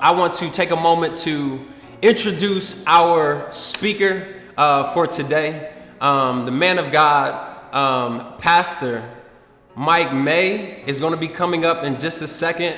I want to take a moment to introduce our speaker for today. The man of God, Pastor Maye, is going to be coming up in just a second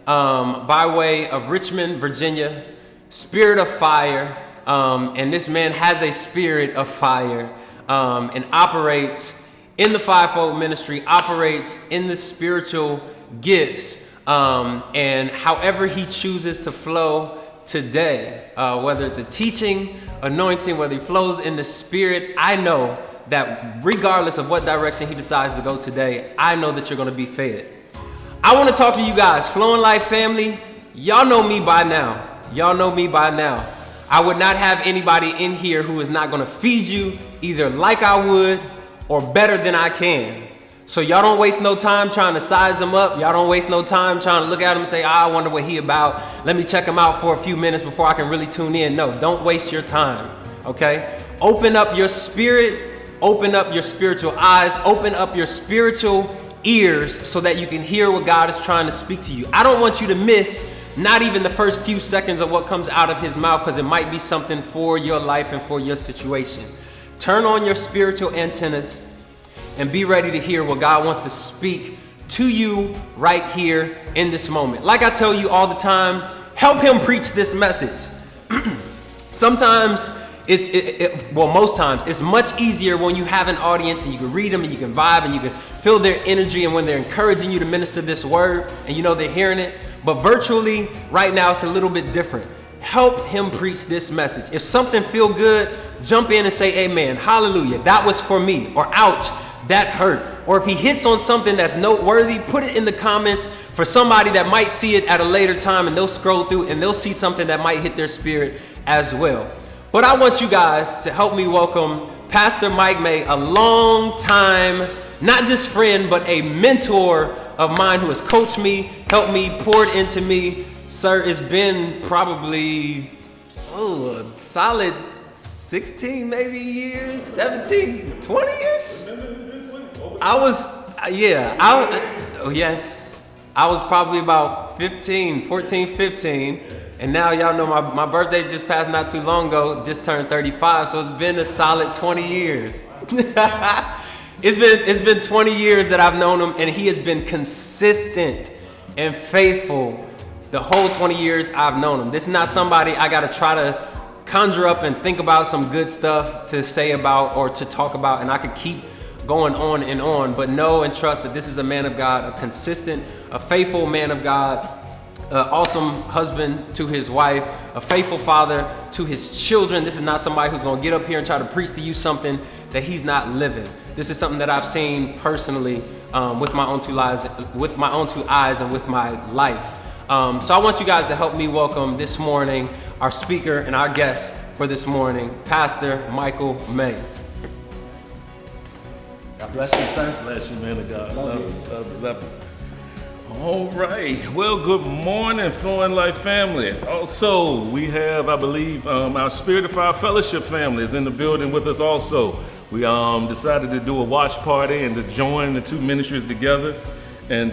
by way of Richmond, Virginia. Spirit of fire. And this man has a spirit of fire and operates in the fivefold ministry, operates in the spiritual gifts. And however he chooses to flow today, whether it's a teaching, anointing, whether he flows in the spirit, I know that regardless of what direction he decides to go today, I know that you're going to be fed. I want to talk to you guys, Flowing Life family. Y'all know me by now. Y'all know me by now. I would not have anybody in here who is not going to feed you either like I would or better than I can. So y'all don't waste no time trying to size him up. Y'all don't waste no time trying to look at him and say, I wonder what he about. Let me check him out for a few minutes before I can really tune in. No, don't waste your time, okay? Open up your spirit, open up your spiritual eyes, open up your spiritual ears so that you can hear what God is trying to speak to you. I don't want you to miss not even the first few seconds of what comes out of his mouth, because it might be something for your life and for your situation. Turn on your spiritual antennas and be ready to hear what God wants to speak to you right here in this moment. Like I tell you all the time, help him preach this message. Sometimes most times it's much easier when you have an audience and you can read them and you can vibe and you can feel their energy, and when they're encouraging you to minister this word and you know they're hearing it. But virtually right now it's a little bit different. Help him preach this message. If something feel good, jump in and say amen, hallelujah, that was for me, or ouch, that hurt. Or if he hits on something that's noteworthy, put it in the comments for somebody that might see it at a later time, and they'll scroll through and they'll see something that might hit their spirit as well. But I want you guys to help me welcome Pastor Maye, a long time, not just friend, but a mentor of mine who has coached me, helped me, poured into me. Sir, it's been probably a solid 16 maybe years, 17, 20 years? I was probably about 14, 15. And now y'all know my birthday just passed not too long ago, just turned 35. So it's been a solid 20 years. It's been 20 years that I've known him, and he has been consistent and faithful the whole 20 years I've known him. This is not somebody I got to try to conjure up and think about some good stuff to say about or to talk about, and I could keep going on and on, but know and trust that this is a man of God, a consistent, a faithful man of God, an awesome husband to his wife, a faithful father to his children. This is not somebody who's going to get up here and try to preach to you something that he's not living. This is something that I've seen personally with my own two eyes and with my life. So I want you guys to help me welcome this morning our speaker and our guest for this morning, Pastor Maye. God bless you, sir. Bless you, man of God. Love you. All right. Well, good morning, Flowing Life family. Also, we have, I believe, our Spirit of Fire Fellowship family is in the building with us also. We decided to do a watch party and to join the two ministries together. And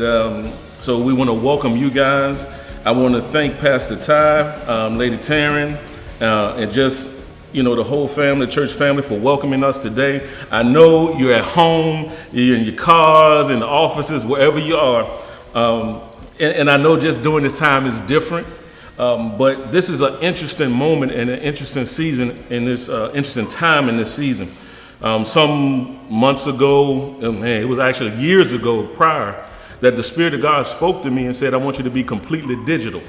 so we want to welcome you guys. I want to thank Pastor Ty, Lady Taryn, and just the whole family, the church family, for welcoming us today. I know you're at home, you're in your cars, in the offices, wherever you are. And I know just during this time is different. But this is an interesting moment and an interesting season in this interesting time in this season. Some months ago, it was actually years ago prior, that the Spirit of God spoke to me and said, I want you to be completely digital.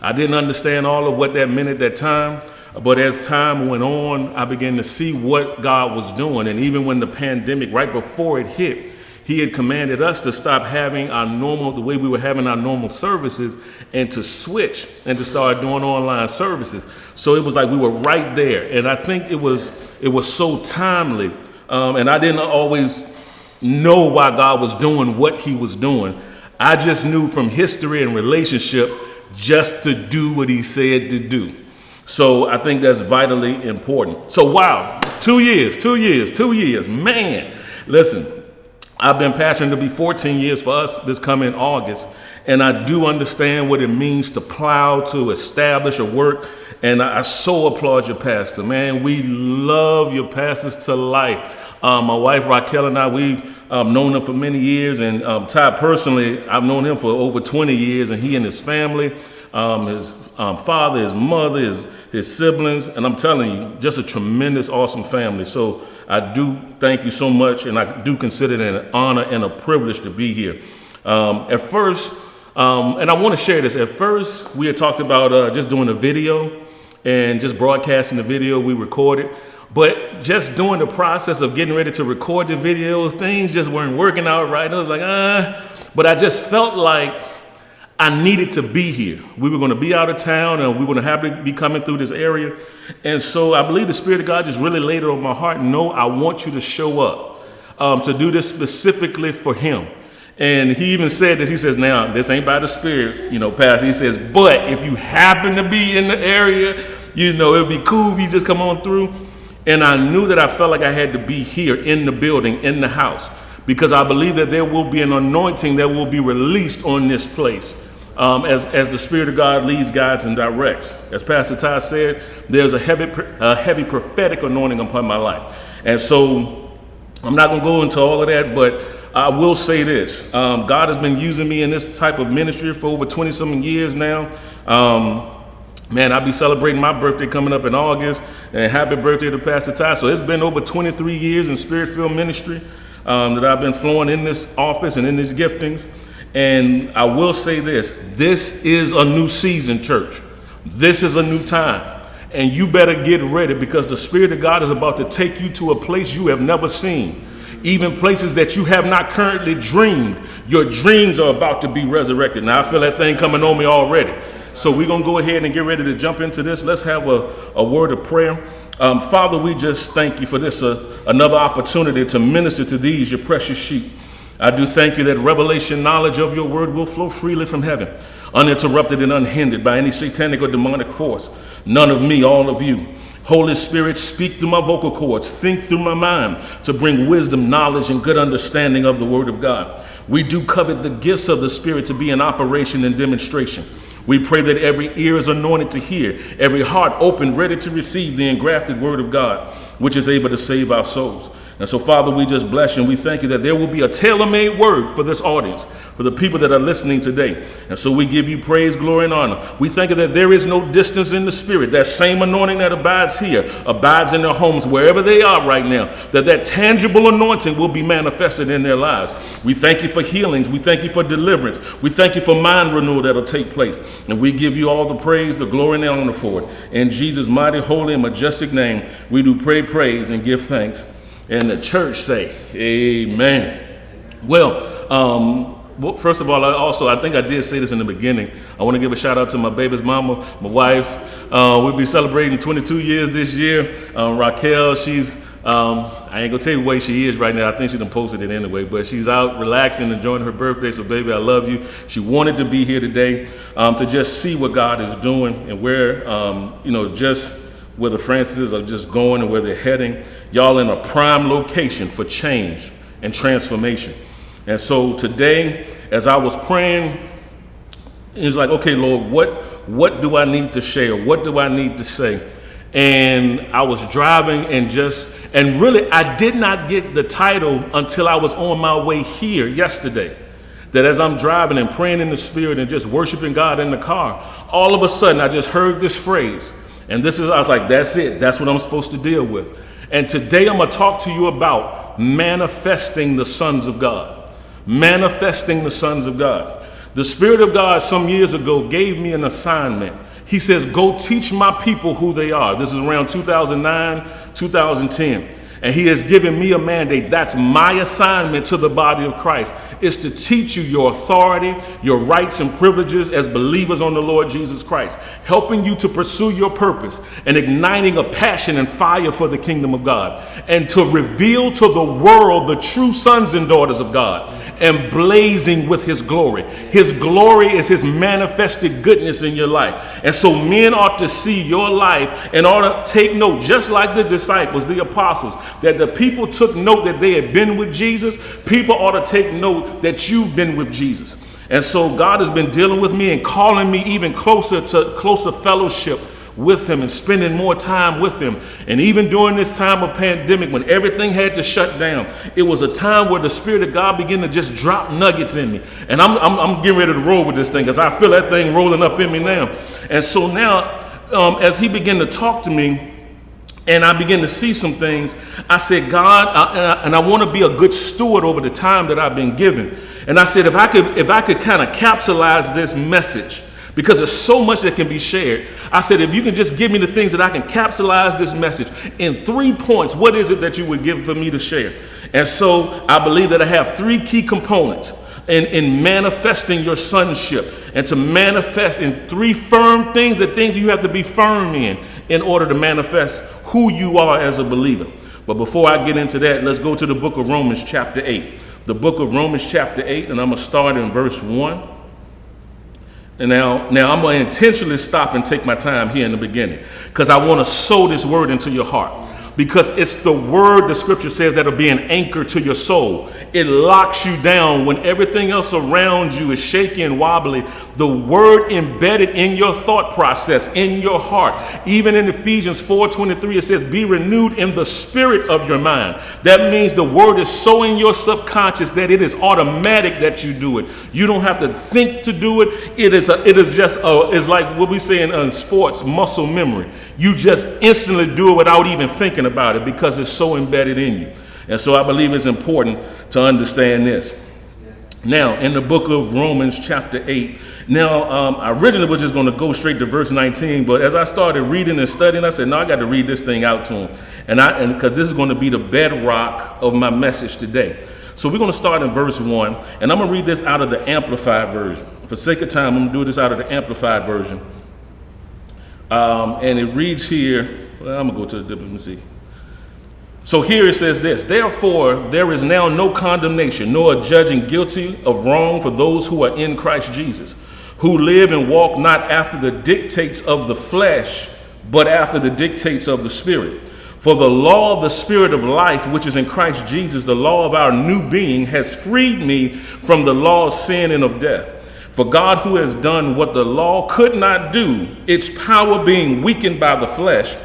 I didn't understand all of what that meant at that time. But as time went on, I began to see what God was doing. And even when the pandemic, right before it hit, he had commanded us to stop having the way we were having our normal services, and to switch and to start doing online services. So it was like we were right there. And I think it was so timely. And I didn't always know why God was doing what he was doing. I just knew from history and relationship just to do what he said to do. So I think that's vitally important. So wow, 2 years, man. Listen, I've been pastoring to be 14 years for us this coming August. and I do understand what it means to plow, to establish a work. And I so applaud your pastor, man. We love your pastors to life. My wife Raquel and I, we've known him for many years, and Ty personally, I've known him for over 20 years, and he and his family, his father, his mother, his siblings, and I'm telling you, just a tremendous, awesome family. So I do thank you so much, and I do consider it an honor and a privilege to be here. At first, and I want to share this. At first, we had talked about just doing a video and just broadcasting the video we recorded. But just doing the process of getting ready to record the video, things just weren't working out right. I was like, but I just felt like I needed to be here. We were going to be out of town, and we were going to have to be coming through this area. And so I believe the Spirit of God just really laid it on my heart. No, I want you to show up to do this specifically for him. And he even said this. He says, now, this ain't by the Spirit, Pastor. He says, but if you happen to be in the area, it'd be cool if you just come on through. And I knew that I felt like I had to be here in the building, in the house, because I believe that there will be an anointing that will be released on this place as the Spirit of God leads, guides, and directs. As Pastor Ty said, there's a heavy prophetic anointing upon my life. And so I'm not going to go into all of that, but I will say this. God has been using me in this type of ministry for over 20-something years now. Man, I'll be celebrating my birthday coming up in August, and happy birthday to Pastor Ty. So it's been over 23 years in Spirit-filled ministry that I've been flowing in this office and in these giftings. And I will say this is a new season, church. This is a new time. And you better get ready, because the Spirit of God is about to take you to a place you have never seen. Even places that you have not currently dreamed. Your dreams are about to be resurrected. Now, I feel that thing coming on me already. So we're going to go ahead and get ready to jump into this. Let's have a word of prayer. Father, we just thank you for this, another opportunity to minister to these, your precious sheep. I do thank you that revelation knowledge of your word will flow freely from heaven, uninterrupted and unhindered by any satanic or demonic force. None of me, all of you. Holy Spirit, speak through my vocal cords, think through my mind to bring wisdom, knowledge, and good understanding of the word of God. We do covet the gifts of the Spirit to be in operation and demonstration. We pray that every ear is anointed to hear, every heart open, ready to receive the engrafted word of God, which is able to save our souls. And so, Father, we just bless you, and we thank you that there will be a tailor-made word for this audience, for the people that are listening today. And so we give you praise, glory, and honor. We thank you that there is no distance in the Spirit. That same anointing that abides here abides in their homes, wherever they are right now, that tangible anointing will be manifested in their lives. We thank you for healings. We thank you for deliverance. We thank you for mind renewal that will take place. And we give you all the praise, the glory, and the honor for it. In Jesus' mighty, holy, and majestic name, we do pray, praise, and give thanks. And the church say, amen. Well, first of all, I think I did say this in the beginning. I want to give a shout out to my baby's mama, my wife. We'll be celebrating 22 years this year. Raquel, she's, I ain't gonna tell you where she is right now. I think she done posted it anyway, but she's out relaxing, enjoying her birthday. So baby, I love you. She wanted to be here today to just see what God is doing and where, just where the Francis are just going and where they're heading. Y'all in a prime location for change and transformation. And so today, as I was praying, it's like, okay, Lord, what do I need to share? What do I need to say? And I was driving and really I did not get the title until I was on my way here yesterday. That as I'm driving and praying in the Spirit and just worshiping God in the car, all of a sudden I just heard this phrase. And I was like, that's it. That's what I'm supposed to deal with. And today I'm going to talk to you about manifesting the sons of God. Manifesting the sons of God. The Spirit of God some years ago gave me an assignment. He says, go teach my people who they are. This is around 2009, 2010. And he has given me a mandate. That's my assignment to the body of Christ, is to teach you your authority, your rights and privileges as believers on the Lord Jesus Christ, helping you to pursue your purpose and igniting a passion and fire for the kingdom of God, and to reveal to the world the true sons and daughters of God, and blazing with his glory. His glory is his manifested goodness in your life. And so men ought to see your life and ought to take note, just like the disciples, the apostles, that the people took note that they had been with Jesus. People ought to take note that you've been with Jesus. And so God has been dealing with me and calling me even closer to closer fellowship with him and spending more time with him. And even during this time of pandemic, when everything had to shut down, it was a time where the Spirit of God began to just drop nuggets in me. And I'm getting ready to roll with this thing because I feel that thing rolling up in me now. And so now, as he began to talk to me, and I began to see some things, I said, God, I want to be a good steward over the time that I've been given. And I said, if I could kind of capsulize this message, because there's so much that can be shared. I said, if you can just give me the things that I can capsulize this message in 3 points, what is it that you would give for me to share? And so I believe that I have 3 key components in manifesting your sonship, and to manifest in 3 firm things, the things you have to be firm in order to manifest who you are as a believer. But before I get into that, let's go to the book of Romans chapter 8. The book of Romans chapter 8, and I'm going to start in verse 1. And now I'm going to intentionally stop and take my time here in the beginning, because I want to sow this word into your heart. Because it's the word, the scripture says, that'll be an anchor to your soul. It locks you down when everything else around you is shaky and wobbly. The word embedded in your thought process, in your heart. Even in Ephesians 4:23, it says, be renewed in the spirit of your mind. That means the word is so in your subconscious that it is automatic that you do it. You don't have to think to do it. It's like what we say in sports, muscle memory. You just instantly do it without even thinking about it, because it's so embedded in you. And so I believe it's important to understand this. Now, in the book of Romans chapter 8, I originally was just going to go straight to verse 19, but as I started reading and studying, I said, no, I got to read this thing out to him. And because this is going to be the bedrock of my message today. So we're going to start in verse 1, and I'm going to read this out of the Amplified version. For sake of time, I'm going to do this out of the Amplified version. And it reads here, well, I'm going to go to the, let me see. So here it says this: therefore, there is now no condemnation, nor judging guilty of wrong for those who are in Christ Jesus, who live and walk not after the dictates of the flesh, but after the dictates of the Spirit. For the law of the Spirit of life, which is in Christ Jesus, the law of our new being, has freed me from the law of sin and of death. For God, who has done what the law could not do, its power being weakened by the flesh,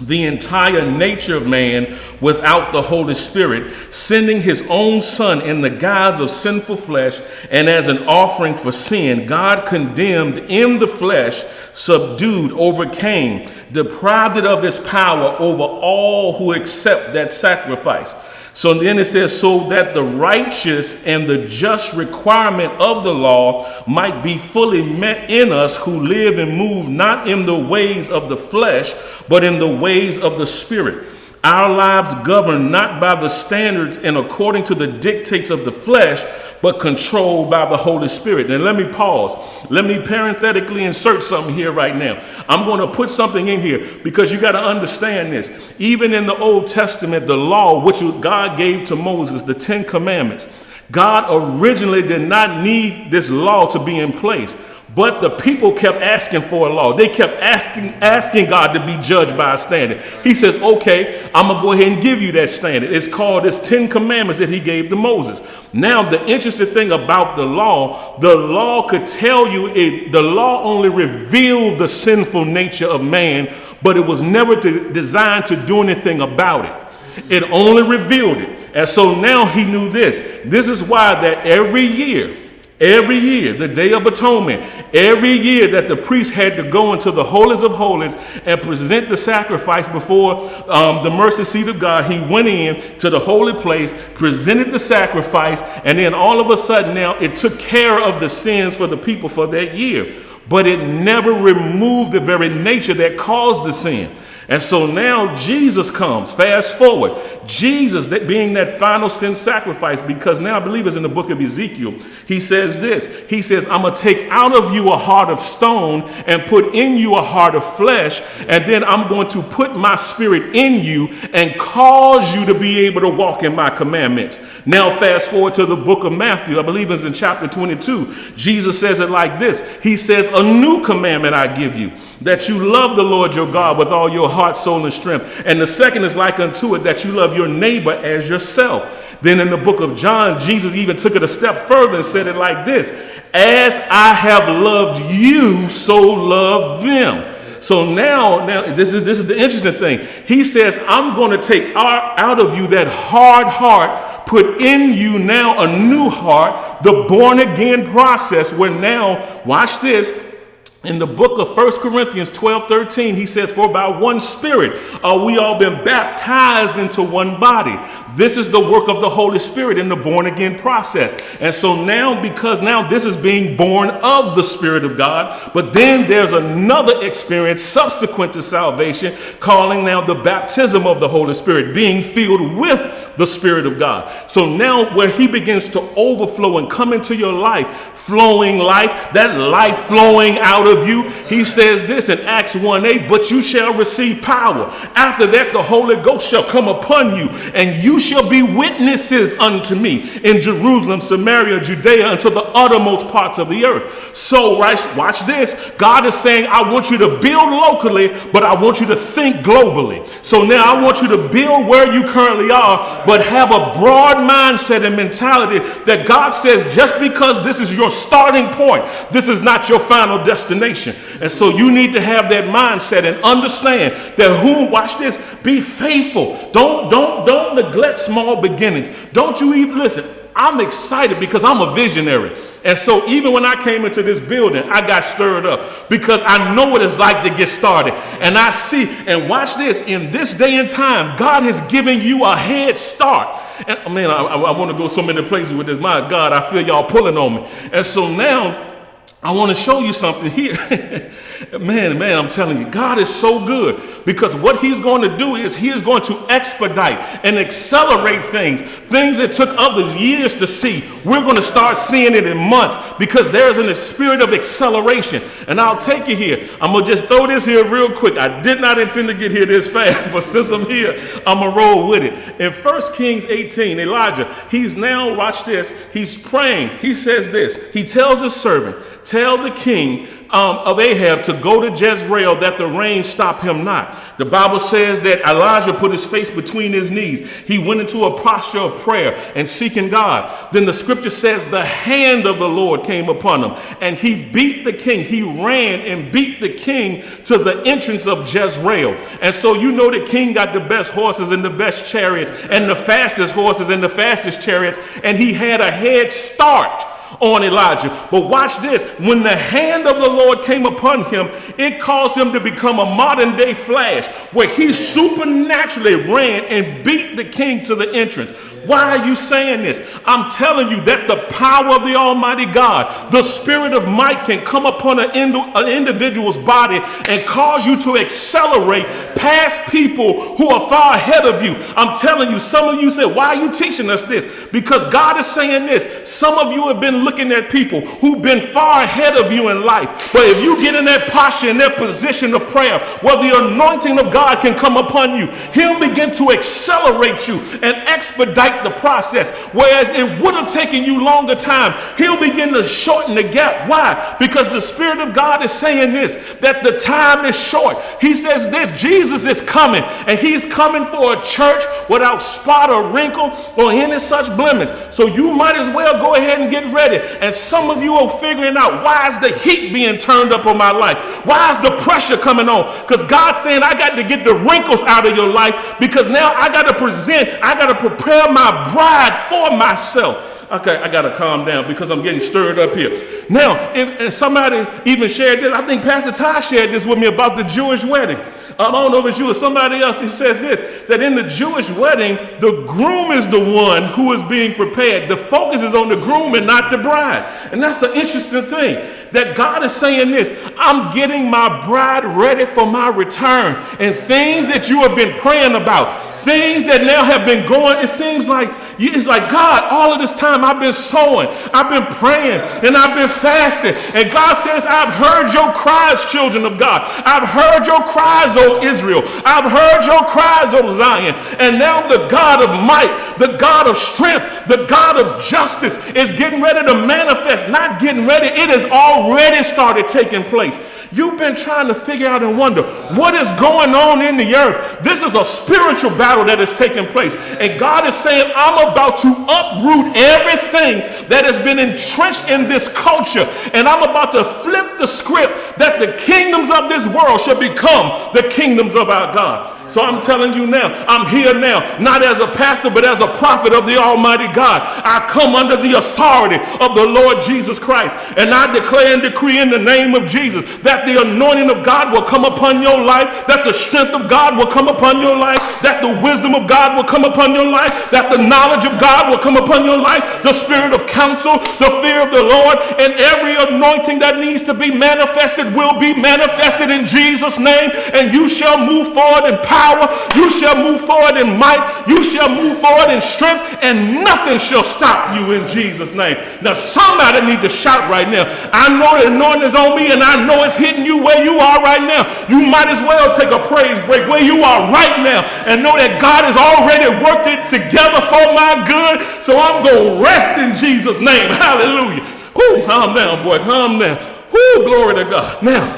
the entire nature of man without the Holy Spirit, sending his own son in the guise of sinful flesh and as an offering for sin, God condemned in the flesh, subdued, overcame, deprived it of its power over all who accept that sacrifice. So then it says, so that the righteous and the just requirement of the law might be fully met in us who live and move not in the ways of the flesh, but in the ways of the Spirit. Our lives governed not by the standards and according to the dictates of the flesh, but controlled by the Holy Spirit. And let me pause. Let me parenthetically insert something here right now. I'm going to put something in here because you got to understand this. Even in the Old Testament, the law, which God gave to Moses, the 10 Commandments, God originally did not need this law to be in place. But the people kept asking for a law. They kept asking God to be judged by a standard. He says, okay, I'm going to go ahead and give you that standard. It's called this 10 Commandments that he gave to Moses. Now, the interesting thing about the law could tell you the law only revealed the sinful nature of man, but it was never designed to do anything about it. It only revealed it. And so now he knew this. This is why that every year, the Day of Atonement, every year that the priest had to go into the holies of holies and present the sacrifice before the mercy seat of God, he went in to the holy place, presented the sacrifice, and then all of a sudden now it took care of the sins for the people for that year. But it never removed the very nature that caused the sin. And so now Jesus comes, fast forward, Jesus being that final sin sacrifice, because now I believe it's in the book of Ezekiel. He says this, he says, I'm going to take out of you a heart of stone and put in you a heart of flesh. And then I'm going to put my spirit in you and cause you to be able to walk in my commandments. Now fast forward to the book of Matthew. I believe it's in chapter 22. Jesus says it like this. He says, a new commandment I give you, that you love the Lord your God with all your heart, soul, and strength. And the second is like unto it, that you love your neighbor as yourself. Then in the book of John, Jesus even took it a step further and said it like this. as I have loved you, so love them. So now this is the interesting thing. He says, I'm going to take out of you that hard heart, put in you now a new heart, the born again process, where now, watch this, in the book of 1 Corinthians 12:13, he says, for by one Spirit are we all been baptized into one body. This is the work of the Holy Spirit in the born again process. And so now, because now this is being born of the Spirit of God, but then there's another experience subsequent to salvation, calling now the baptism of the Holy Spirit, being filled with the Spirit of God. So now where he begins to overflow and come into your life, flowing life, that life flowing out of you, he says this in Acts 1:8, but you shall receive power. After that, the Holy Ghost shall come upon you, and you shall be witnesses unto me in Jerusalem, Samaria, Judea, unto the uttermost parts of the earth. So watch this. God is saying, I want you to build locally, but I want you to think globally. So now I want you to build where you currently are, but have a broad mindset and mentality that God says, just because this is your starting point, this is not your final destination. And so you need to have that mindset and understand that watch this, be faithful. Don't neglect small beginnings. Don't you even listen. I'm excited because I'm a visionary. And so even when I came into this building, I got stirred up because I know what it's like to get started. And I see, and watch this, in this day and time, God has given you a head start. And man, I want to go so many places with this. My God, I feel y'all pulling on me. And so now I want to show you something here. Man, I'm telling you, God is so good, because what he's going to do is he is going to expedite and accelerate things that took others years to see. We're going to start seeing it in months, because there's a spirit of acceleration. And I'll take you here. I'm going to just throw this here real quick. I did not intend to get here this fast, but since I'm here, I'm going to roll with it. In 1 Kings 18, Elijah, he's now, watch this, he's praying. He says this. He tells his servant, tell the king of Ahab to go to Jezreel, that the rain stop him not. The Bible says that Elijah put his face between his knees. He went into a posture of prayer and seeking God. Then the scripture says the hand of the Lord came upon him, and he beat the king. He ran and beat the king to the entrance of Jezreel. And so you know the king got the best horses and the best chariots and the fastest horses and the fastest chariots, and he had a head start on Elijah. But watch this. When the hand of the Lord came upon him, it caused him to become a modern day Flash, where he supernaturally ran and beat the king to the entrance. Why are you saying this? I'm telling you that the power of the Almighty God, the spirit of might, can come upon an individual's body and cause you to accelerate past people who are far ahead of you. I'm telling you, some of you say, why are you teaching us this? Because God is saying this. Some of you have been looking at people who've been far ahead of you in life. But if you get in that posture, in that position of prayer, where the anointing of God can come upon you, he'll begin to accelerate you and expedite the process. Whereas it would have taken you longer time, he'll begin to shorten the gap. Why? Because the Spirit of God is saying this, that the time is short. He says this, Jesus is coming, and he's coming for a church without spot or wrinkle or any such blemish. So you might as well go ahead and get ready. And some of you are figuring out, why is the heat being turned up on my life? Why is the pressure coming on? Because God's saying, I got to get the wrinkles out of your life, because now I got to prepare my bride for myself. Okay, I got to calm down because I'm getting stirred up here. Now, and somebody even shared this. I think Pastor Ty shared this with me about the Jewish wedding. I don't know if it's you or somebody else. He says this, that in the Jewish wedding, the groom is the one who is being prepared. The focus is on the groom and not the bride. And that's an interesting thing, that God is saying this, I'm getting my bride ready for my return. And things that you have been praying about, things that now have been going, it seems like, it's like, God, all of this time I've been sowing, I've been praying, and I've been fasting. And God says, I've heard your cries, children of God. I've heard your cries, O Israel. I've heard your cries, O Zion. And now the God of might, the God of strength, the God of justice is getting ready to manifest. Not getting ready, it is already already started taking place. You've been trying to figure out and wonder what is going on in the earth. This is a spiritual battle that is taking place. And God is saying, I'm about to uproot everything that has been entrenched in this culture. And I'm about to flip the script that the kingdoms of this world shall become the kingdoms of our God. So I'm telling you now, I'm here now, not as a pastor, but as a prophet of the Almighty God. I come under the authority of the Lord Jesus Christ. And I declare and decree in the name of Jesus that the anointing of God will come upon your life, that the strength of God will come upon your life, that the wisdom of God will come upon your life, that the knowledge of God will come upon your life, the spirit of counsel, the fear of the Lord, and every anointing that needs to be manifested will be manifested in Jesus' name. And you shall move forward in power. You shall move forward in might. You shall move forward in strength, and nothing shall stop you in Jesus' name. Now somebody need to shout right now. I know the anointing is on me, and I know it's hitting you where you are right now. You might as well take a praise break where you are right now and know that God has already worked it together for my good. So I'm going to rest in Jesus' name. Hallelujah. Whoo, calm down, boy. Calm down. Whoo, glory to God. Now,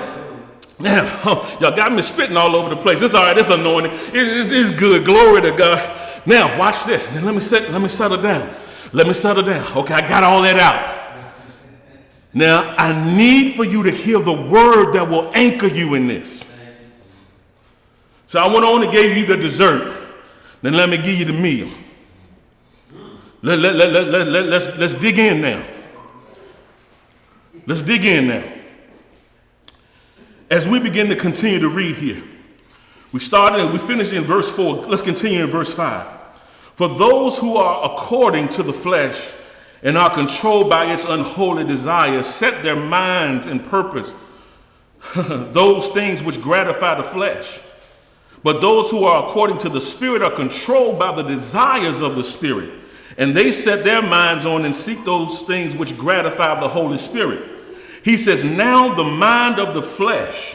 y'all got me spitting all over the place. It's all right. It's anointing. It's good. Glory to God. Now, watch this. Now, let me settle down. Let me settle down. Okay, I got all that out. Now, I need for you to hear the word that will anchor you in this. So I went on and gave you the dessert. Then let me give you the meal. Let's dig in now. Let's dig in now. As we begin to continue to read here, we finished in verse 4. Let's continue in verse 5. For those who are according to the flesh and are controlled by its unholy desires set their minds and purpose those things which gratify the flesh. But those who are according to the Spirit are controlled by the desires of the Spirit. And they set their minds on and seek those things which gratify the Holy Spirit. He says, now the mind of the flesh,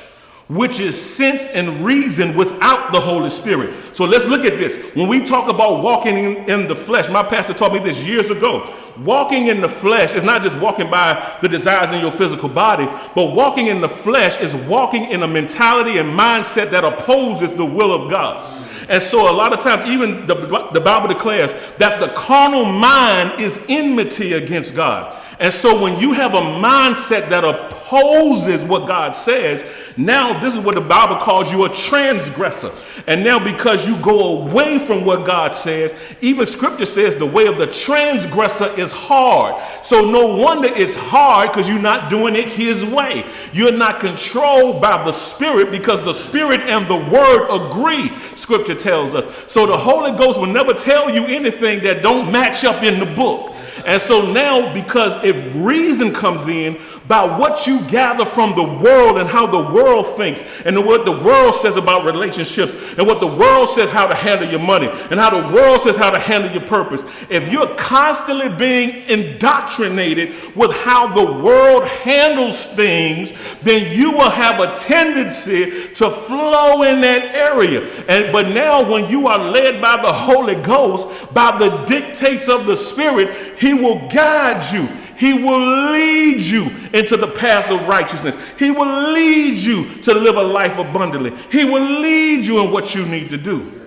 which is sense and reason without the Holy Spirit. So let's look at this. When we talk about walking in the flesh, my pastor taught me this years ago. Walking in the flesh is not just walking by the desires in your physical body, but walking in the flesh is walking in a mentality and mindset that opposes the will of God. And so a lot of times, even the Bible declares that the carnal mind is enmity against God. And so when you have a mindset that opposes what God says, now this is what the Bible calls you a transgressor. And now because you go away from what God says, even scripture says the way of the transgressor is hard. So no wonder it's hard, because you're not doing it his way. You're not controlled by the Spirit, because the Spirit and the Word agree, scripture tells us. So the Holy Ghost will never tell you anything that don't match up in the book. And so now, because if reason comes in by what you gather from the world and how the world thinks and what the world says about relationships and what the world says how to handle your money and how the world says how to handle your purpose, if you're constantly being indoctrinated with how the world handles things, then you will have a tendency to flow in that area. But now when you are led by the Holy Ghost, by the dictates of the Spirit, He will guide you. He will lead you into the path of righteousness. He will lead you to live a life abundantly. He will lead you in what you need to do.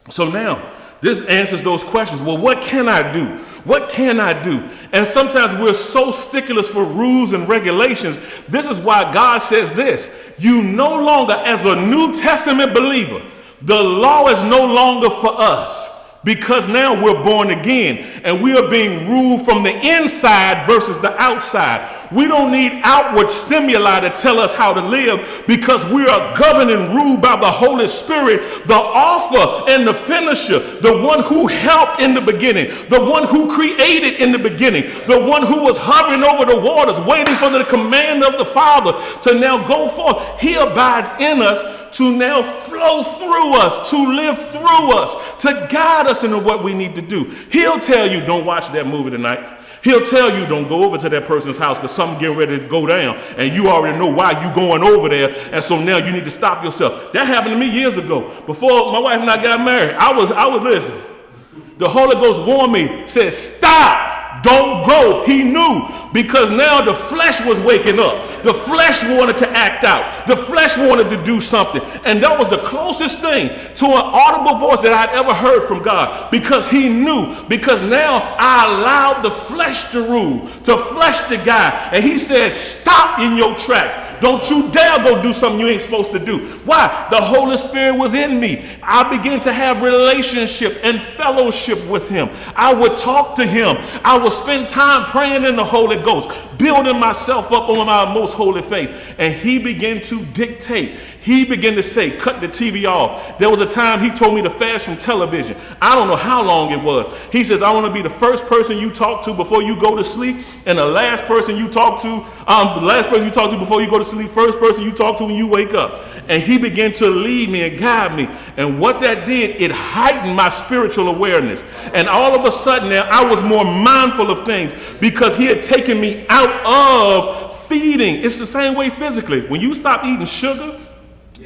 So now, this answers those questions. Well, what can I do? What can I do? And sometimes we're so sticklers for rules and regulations. This is why God says this. You no longer, as a New Testament believer, the law is no longer for us. Because now we're born again and we are being ruled from the inside versus the outside. We don't need outward stimuli to tell us how to live, because we are governed and ruled by the Holy Spirit, the author and the finisher, the one who helped in the beginning, the one who created in the beginning, the one who was hovering over the waters, waiting for the command of the Father to now go forth. He abides in us to now flow through us, to live through us, to guide us into what we need to do. He'll tell you, don't watch that movie tonight. He'll tell you, don't go over to that person's house because something getting ready to go down and you already know why you going over there, and so now you need to stop yourself. That happened to me years ago. Before my wife and I got married, I was listen. The Holy Ghost warned me, said, stop. don't go. He knew, because now the flesh was waking up. The flesh wanted to act out. The flesh wanted to do something. And that was the closest thing to an audible voice that I'd ever heard from God, because he knew, because now I allowed the flesh to rule, to flesh the guy. And he said, stop in your tracks. Don't you dare go do something you ain't supposed to do. Why? The Holy Spirit was in me. I began to have relationship and fellowship with him. I would talk to him. I would spend time praying in the Holy Ghost, building myself up on my most holy faith. And he began to dictate. He began to say, cut the TV off. There was a time he told me to fast from television. I don't know how long it was. He says, I want to be the first person you talk to before you go to sleep, and the last person you talk to, before you go to sleep, first person you talk to when you wake up. And he began to lead me and guide me. And what that did, it heightened my spiritual awareness. And all of a sudden now I was more mindful of things, because he had taken me out of feeding. It's the same way physically. When you stop eating sugar,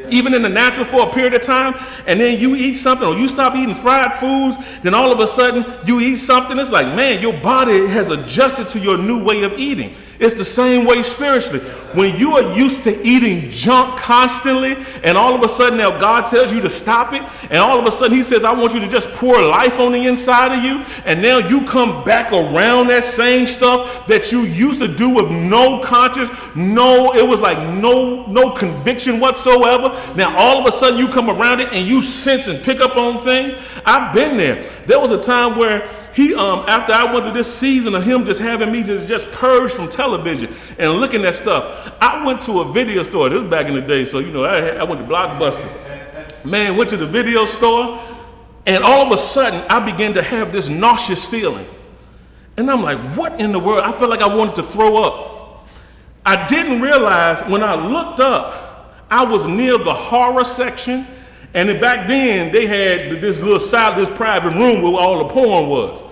even in the natural, for a period of time, and then you eat something, or you stop eating fried foods, then all of a sudden you eat something, it's like, man, your body has adjusted to your new way of eating. It's the same way spiritually. When you are used to eating junk constantly, and all of a sudden now God tells you to stop it, and all of a sudden he says, I want you to just pour life on the inside of you, and now you come back around that same stuff that you used to do with no conscience, it was like no conviction whatsoever. Now all of a sudden you come around it and you sense and pick up on things. I've been there. There was a time where he, after I went through this season of him just having me just purge from television and looking at stuff, I went to a video store. This was back in the day, so I went to Blockbuster. Man, went to the video store, and all of a sudden I began to have this nauseous feeling. And I'm like, what in the world? I felt like I wanted to throw up. I didn't realize when I looked up, I was near the horror section, and then back then they had this private room where all the porn was.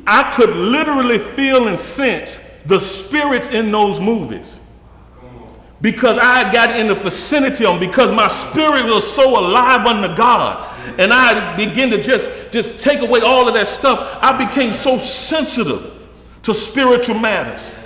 I could literally feel and sense the spirits in those movies, because I had gotten in the vicinity of them, because my spirit was so alive under God, and I began to just take away all of that stuff. I became so sensitive to spiritual matters.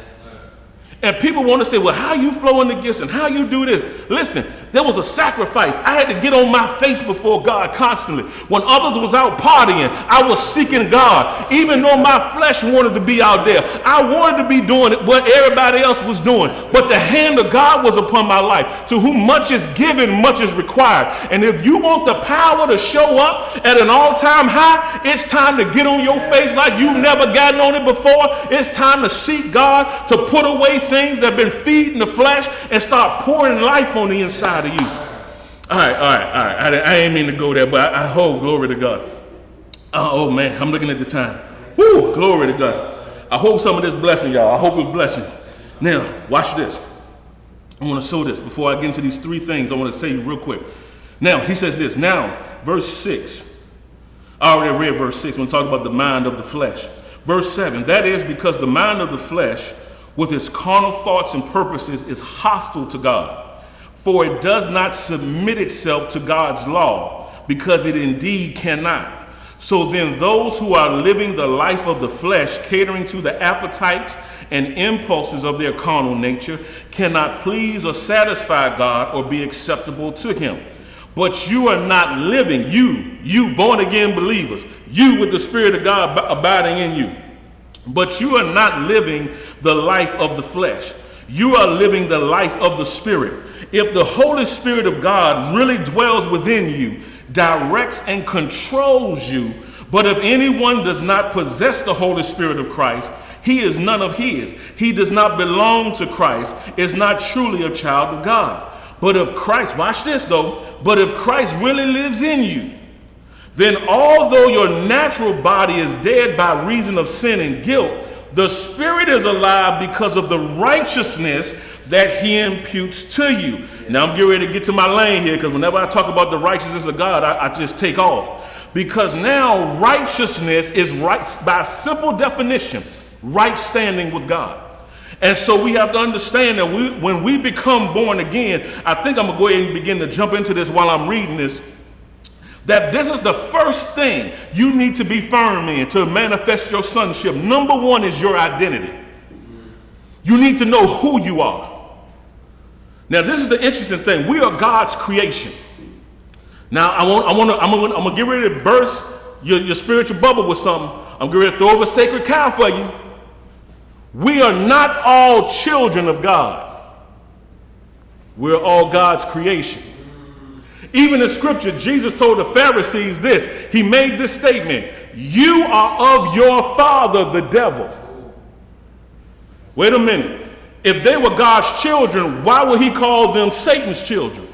And people want to say, well, how you flow in the gifts and how you do this? Listen, there was a sacrifice. I had to get on my face before God constantly. When others was out partying, I was seeking God. Even though my flesh wanted to be out there, I wanted to be doing what everybody else was doing. But the hand of God was upon my life. To whom much is given, much is required. And if you want the power to show up at an all-time high, it's time to get on your face like you've never gotten on it before. It's time to seek God, to put away things that have been feeding the flesh and start pouring life on the inside of you. All right. I ain't mean to go there, but I hope, glory to God. Oh man, I'm looking at the time. Woo, glory to God. I hope some of this blessing y'all. I hope it's blessing. Now, watch this. I want to show this before I get into these three things. I want to tell you real quick. Now, he says this. Now, verse 6. I already read verse 6 when we talk about the mind of the flesh. Verse 7. That is because the mind of the flesh, with its carnal thoughts and purposes, is hostile to God. For it does not submit itself to God's law, because it indeed cannot. So then those who are living the life of the flesh, catering to the appetites and impulses of their carnal nature, cannot please or satisfy God or be acceptable to him. But you are not living, you born again believers, you with the Spirit of God abiding in you. But you are not living the life of the flesh. You are living the life of the Spirit. If the Holy Spirit of God really dwells within you, directs and controls you, but if anyone does not possess the Holy Spirit of Christ, he is none of his. He does not belong to Christ, is not truly a child of God. But if Christ, watch this though, but if Christ really lives in you, then although your natural body is dead by reason of sin and guilt, the Spirit is alive because of the righteousness that he imputes to you. Now I'm getting ready to get to my lane here, because whenever I talk about the righteousness of God, I just take off. Because now righteousness is right, by simple definition, right standing with God. And so we have to understand that when we become born again, I think I'm going to go ahead and begin to jump into this while I'm reading this. That this is the first thing you need to be firm in to manifest your sonship. Number one is your identity. You need to know who you are. Now, this is the interesting thing. We are God's creation. Now, I'm gonna get ready to burst your spiritual bubble with something. I'm getting ready to throw over a sacred cow for you. We are not all children of God. We're all God's creation. Even in scripture, Jesus told the Pharisees this. He made this statement: you are of your father, the devil. Wait a minute. If they were God's children, why would he call them Satan's children?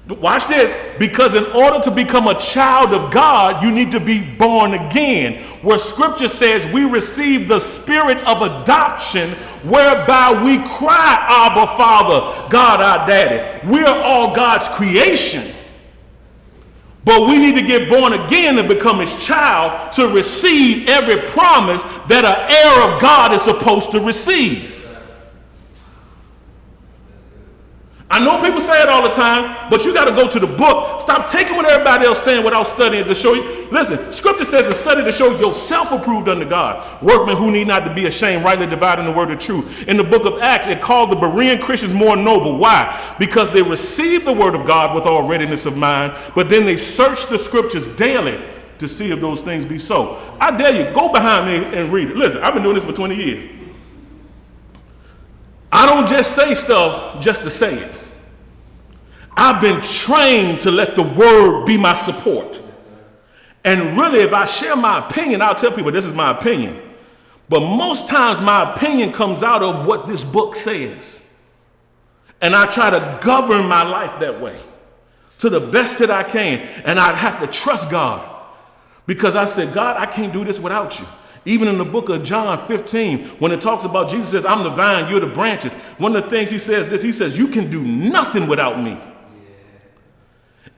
Watch this. Because in order to become a child of God, you need to be born again. Where scripture says we receive the spirit of adoption, whereby we cry, Abba, Father, God, our daddy. We are all God's creation. But we need to get born again and become his child to receive every promise that an heir of God is supposed to receive. I know people say it all the time, but you got to go to the book. Stop taking what everybody else saying without studying to show you. Listen, scripture says to study to show yourself approved unto God. Workmen who need not to be ashamed, rightly dividing the word of truth. In the book of Acts, it called the Berean Christians more noble. Why? Because they received the word of God with all readiness of mind, but then they searched the scriptures daily to see if those things be so. I dare you, go behind me and read it. Listen, I've been doing this for 20 years. I don't just say stuff just to say it. I've been trained to let the word be my support. And really, if I share my opinion, I'll tell people this is my opinion. But most times my opinion comes out of what this book says. And I try to govern my life that way to the best that I can. And I'd have to trust God. Because I said, God, I can't do this without you. Even in the book of John 15, when it talks about Jesus says, I'm the vine, you're the branches. One of the things he says this, he says, you can do nothing without me.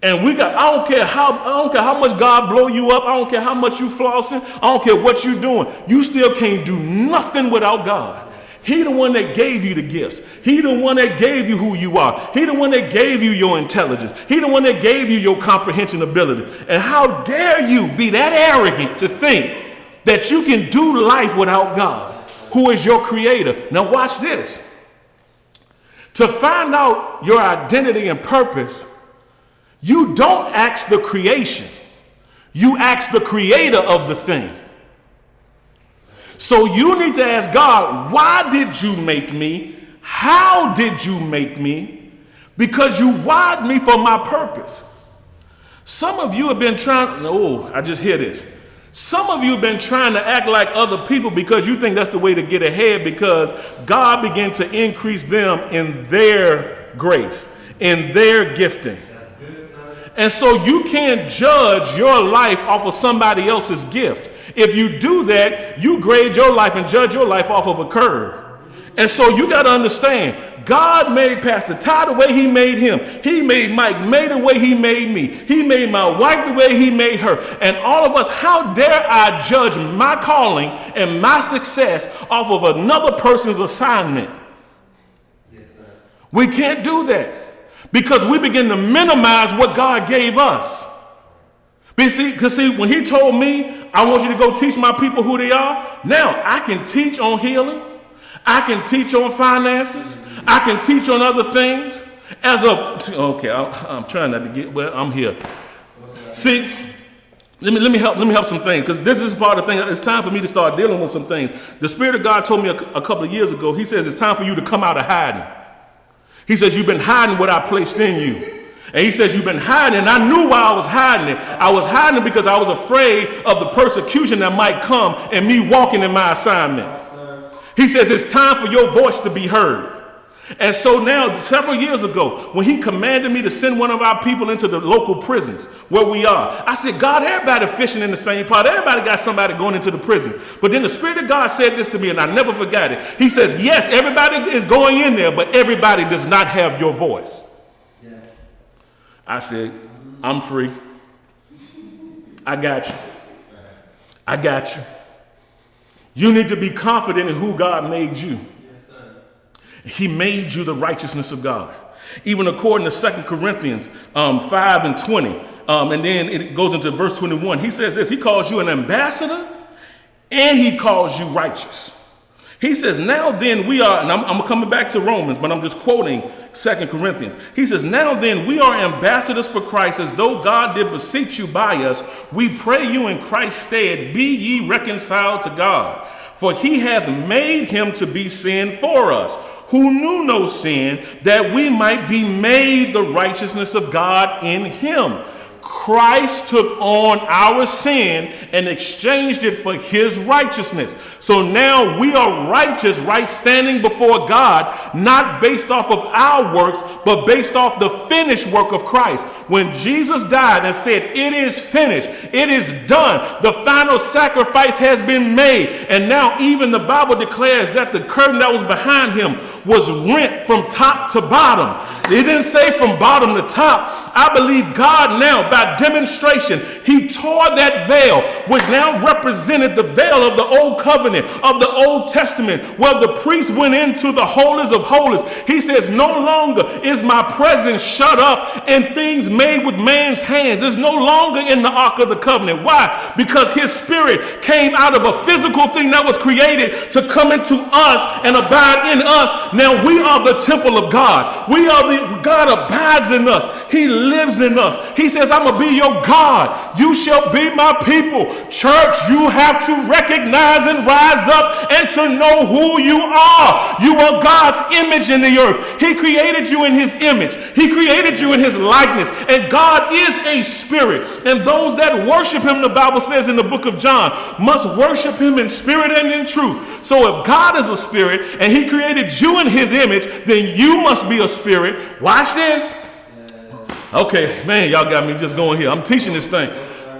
And I don't care how much God blow you up. I don't care how much you flossing. I don't care what you're doing. You still can't do nothing without God. He the one that gave you the gifts. He the one that gave you who you are. He the one that gave you your intelligence. He the one that gave you your comprehension ability. And how dare you be that arrogant to think that you can do life without God, who is your creator. Now watch this. To find out your identity and purpose, you don't ask the creation. You ask the creator of the thing. So you need to ask God, why did you make me? How did you make me? Because you wired me for my purpose. Some of you have been I just hear this. Some of you have been trying to act like other people because you think that's the way to get ahead, because God began to increase them in their grace, in their gifting. And so you can't judge your life off of somebody else's gift. If you do that, you grade your life and judge your life off of a curve. And so you got to understand, God made Pastor Ty the way he made him. He made Mike May the way he made me. He made my wife the way he made her. And all of us, how dare I judge my calling and my success off of another person's assignment? Yes, sir. We can't do that. Because we begin to minimize what God gave us. Because when he told me, I want you to go teach my people who they are, now I can teach on healing. I can teach on finances. I can teach on other things. I'm trying not to get, well, I'm here. See, let me help some things, because this is part of the thing. It's time for me to start dealing with some things. The Spirit of God told me a couple of years ago, he says it's time for you to come out of hiding. He says, you've been hiding what I placed in you. And he says, you've been hiding. And I knew why I was hiding it. I was hiding because I was afraid of the persecution that might come and me walking in my assignment. He says, it's time for your voice to be heard. And so now, several years ago, when he commanded me to send one of our people into the local prisons where we are, I said, God, everybody fishing in the same pot. Everybody got somebody going into the prisons. But then the Spirit of God said this to me, and I never forgot it. He says, yes, everybody is going in there, but everybody does not have your voice. Yeah. I said, I'm free. I got you. I got you. You need to be confident in who God made you. He made you the righteousness of God. Even according to 2 Corinthians 5 and 20. And then it goes into verse 21. He says this, he calls you an ambassador and he calls you righteous. He says, now then we are, and I'm coming back to Romans, but I'm just quoting 2 Corinthians. He says, now then we are ambassadors for Christ, as though God did beseech you by us. We pray you in Christ's stead, be ye reconciled to God. For he hath made him to be sin for us, who knew no sin, that we might be made the righteousness of God in him. Christ took on our sin and exchanged it for his righteousness. So now we are righteous, right standing before God, not based off of our works, but based off the finished work of Christ. When Jesus died and said, it is finished, it is done, the final sacrifice has been made. And now even the Bible declares that the curtain that was behind him was rent from top to bottom. It didn't say from bottom to top. I believe God now, by demonstration, he tore that veil, which now represented the veil of the old covenant, of the Old Testament, where the priest went into the holies of holies. He says, no longer is my presence shut up in things made with man's hands. It's no longer in the Ark of the Covenant. Why? Because his spirit came out of a physical thing that was created to come into us and abide in us. Now we are the temple of God. God abides in us. He lives in us. He says, I'm going to be your God. You shall be my people. Church, you have to recognize and rise up and to know who you are. You are God's image in the earth. He created you in his image. He created you in his likeness. And God is a spirit. And those that worship him, the Bible says in the book of John, must worship him in spirit and in truth. So if God is a spirit and he created you in his image, then you must be a spirit. Watch this. Okay, man, y'all got me just going here. I'm teaching this thing.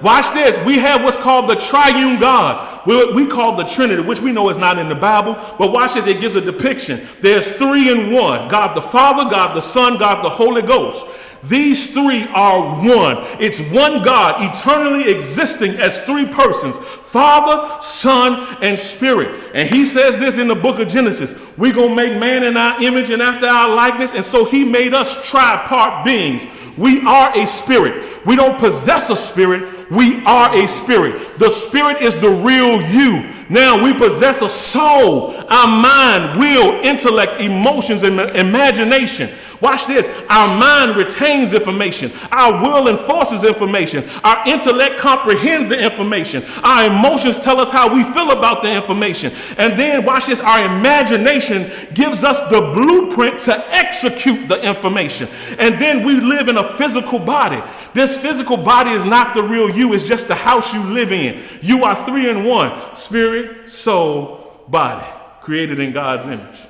Watch this. We have what's called the triune God. We call the Trinity, which we know is not in the Bible. But watch this. It gives a depiction. There's three in one. God the Father, God the Son, God the Holy Ghost. These three are one. It's one God eternally existing as three persons, Father, Son, and Spirit. And he says this in the book of Genesis. We're going to make man in our image and after our likeness. And so he made us tripart beings. We are a spirit. We don't possess a spirit. We are a spirit. The spirit is the real you. Now we possess a soul, our mind, will, intellect, emotions, and imagination. Watch this. Our mind retains information. Our will enforces information. Our intellect comprehends the information. Our emotions tell us how we feel about the information. And then watch this. Our imagination gives us the blueprint to execute the information. And then we live in a physical body. This physical body is not the real you. It's just the house you live in. You are three in one. Spirit, soul, body. Created in God's image.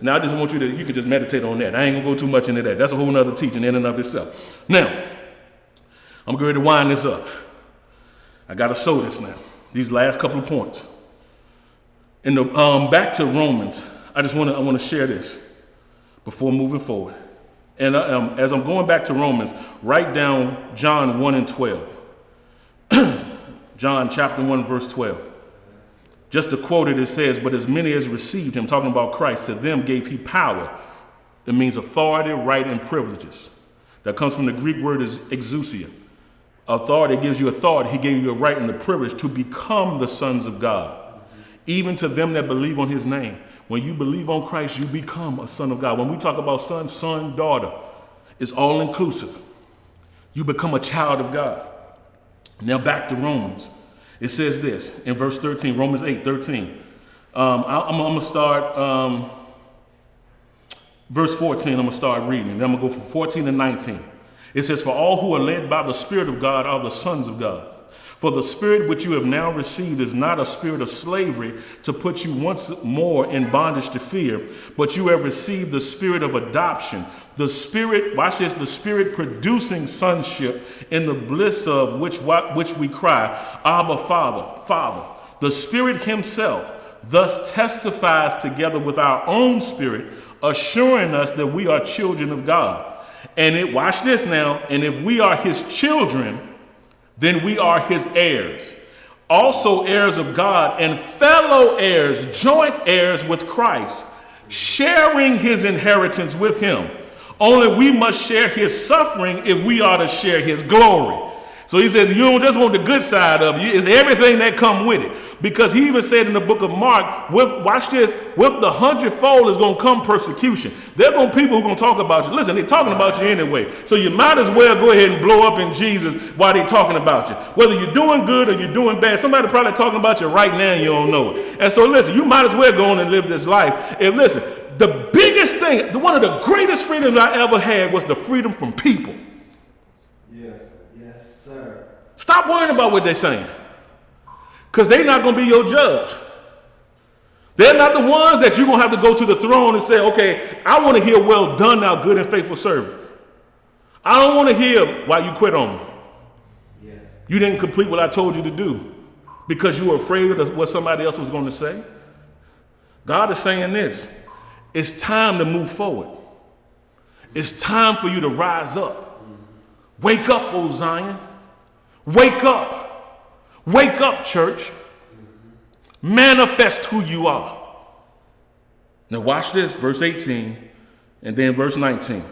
Now, I just want you can just meditate on that. I ain't going to go too much into that. That's a whole nother teaching in and of itself. Now, I'm going to wind this up. I got to show this now. These last couple of points. In the back to Romans, I want to share this before moving forward. And as I'm going back to Romans, write down John 1 and 12. John chapter 1, verse 12. Just to quote it, it says, but as many as received him, talking about Christ, to them gave he power. It means authority, right, and privileges. That comes from the Greek word is exousia. Authority gives you authority. He gave you a right and the privilege to become the sons of God. Even to them that believe on his name. When you believe on Christ, you become a son of God. When we talk about son, daughter, it's all inclusive. You become a child of God. Now back to Romans. It says this in verse 13, Romans 8:13. I'm going to start verse 14. I'm going to start reading. Then I'm going to go from 14 to 19. It says, for all who are led by the Spirit of God are the sons of God. For the spirit which you have now received is not a spirit of slavery to put you once more in bondage to fear, but you have received the spirit of adoption. The spirit, watch this, the spirit producing sonship in the bliss of which we cry, Abba, Father, Father. The Spirit himself thus testifies together with our own spirit, assuring us that we are children of God. And watch this now, and if we are his children, then we are his heirs. Also heirs of God and fellow heirs, joint heirs with Christ, sharing his inheritance with him, Only we must share his suffering if we are to share his glory. So he says, you don't just want the good side of you, it's everything that come with it. Because he even said in the book of Mark, watch this, with the 100-fold is going to come persecution. There are going to be people who are going to talk about you. Listen, they're talking about you anyway. So you might as well go ahead and blow up in Jesus while they're talking about you. Whether you're doing good or you're doing bad, somebody probably talking about you right now and you don't know it. And so listen, you might as well go on and live this life. And listen, the biggest thing, one of the greatest freedoms I ever had was the freedom from people. Yes, sir. Stop worrying about what they're saying. Because they're not going to be your judge. They're not the ones that you're going to have to go to the throne and say, okay, I want to hear, well done, thou good and faithful servant. I don't want to hear why you quit on me. Yeah. You didn't complete what I told you to do because you were afraid of what somebody else was going to say. God is saying this. It's time to move forward. It's time for you to rise up. Wake up, O Zion. Wake up. Wake up, church. Manifest who you are. Now watch this, verse 18 and then verse 19.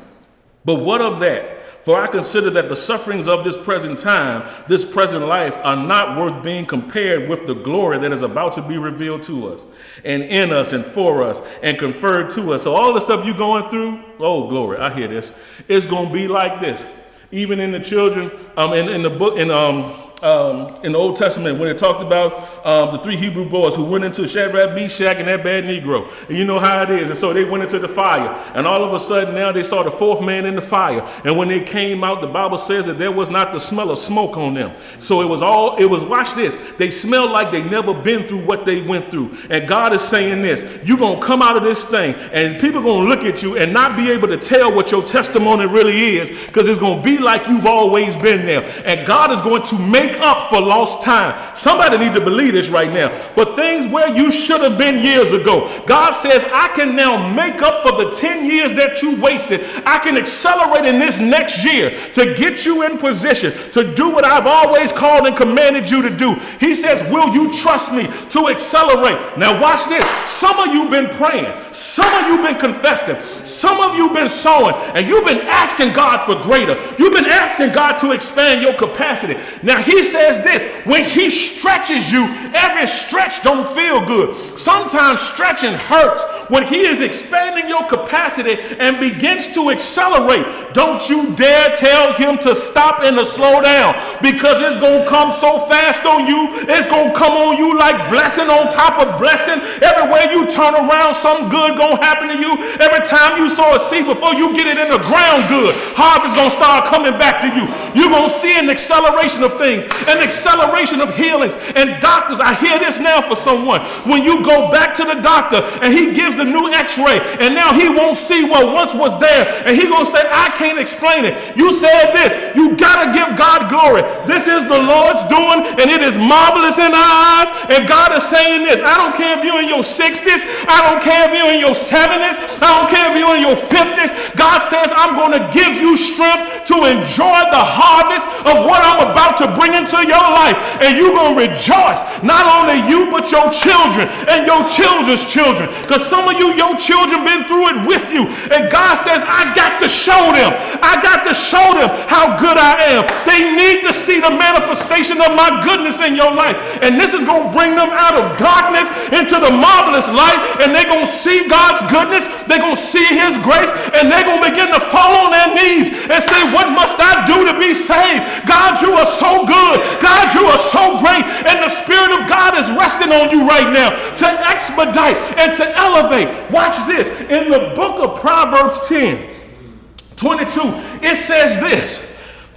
But what of that? For I consider that the sufferings of this present time, this present life, are not worth being compared with the glory that is about to be revealed to us and in us and for us and conferred to us. So all the stuff you're going through, oh, glory, I hear this. It's going to be like this. Even in the children, in the book, in the Old Testament, when it talked about the three Hebrew boys who went into Shadrach, Meshach, and that bad Negro. And you know how it is. And so they went into the fire. And all of a sudden now they saw the fourth man in the fire. And when they came out, the Bible says that there was not the smell of smoke on them. So watch this. They smelled like they never been through what they went through. And God is saying this. You're going to come out of this thing and people are going to look at you and not be able to tell what your testimony really is, because it's going to be like you've always been there. And God is going to make up for lost time. Somebody need to believe this right now. For things where you should have been years ago, God says, I can now make up for the 10 years that you wasted. I can accelerate in this next year to get you in position to do what I've always called and commanded you to do. He says, will you trust me to accelerate? Now watch this. Some of you been praying. Some of you been confessing. Some of you been sowing, and you've been asking God for greater. You've been asking God to expand your capacity. Now he says this, when he stretches you, every stretch don't feel good. Sometimes stretching hurts. When he is expanding your capacity and begins to accelerate, don't you dare tell him to stop and to slow down, because it's going to come so fast on you. It's going to come on you like blessing on top of blessing. Everywhere you turn around, something good going to happen to you. Every time you sow a seed, before you get it in the ground good, harvest going to start coming back to you. You're going to see an acceleration of things, an acceleration of healings. And doctors, I hear this now for someone. When you go back to the doctor and he gives a new x-ray and now he won't see what once was there, and he going to say, I can't explain it. You said this. You got to give God glory. This is the Lord's doing, and it is marvelous in our eyes. And God is saying this. I don't care if you're in your 60s. I don't care if you're in your 70s. I don't care if you're in your 50s. God says, I'm going to give you strength to enjoy the harvest of what I'm about to bring into your life. And you're going to rejoice. Not only you, but your children and your children's children. Because some of you, your children been through it with you. And God says, I got to show them. I got to show them how good I am. They need to see the manifestation of my goodness in your life. And this is going to bring them out of darkness into the marvelous light. And they're going to see God's goodness. They're going to see his grace. And they're going to begin to fall on their knees and say, what must I do to be saved? God, you are so good. God, you are so great. And the Spirit of God is resting on you right now to expedite and to elevate. Watch this. In the book of Proverbs 10:22, it says this,